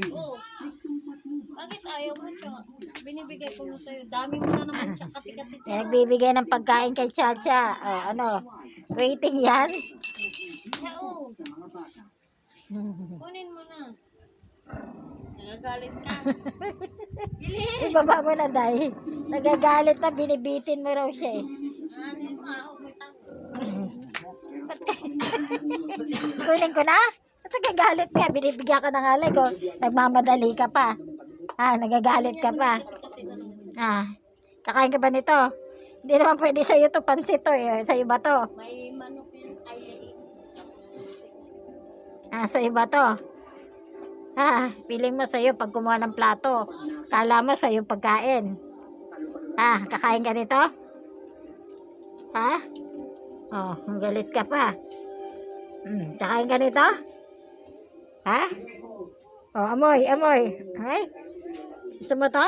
Oh, bakit ayaw mo siya? Binibigay ko na sa'yo. Dami mo na naman siya kati-kati. Nagbibigay ng pagkain kay Chacha. O, ano? Waiting yan? Yeah, oh. Kunin mo na. Nagagalit ka. Bilhin! Ibaba mo na, Day. Nagagalit na, binibitin mo raw siya eh. Ano yun? May Kunin ko na? Ba't nagagalit ka? Binibigyan ka ng alay ko. Nagmamadali ka pa. Nagagalit ka pa. Kakain ka ba nito? Hindi naman pwede sa'yo to, pansit to eh. Sa'yo ba to? May manok yan. Ay, Sa'yo ba to? Piling mo sa'yo pag kumuha ng plato. Kala mo sa'yo pagkain. Kakain ka nito? Galit ka pa. Kakain ka nito? Amoy. Ay? Gusto mo to?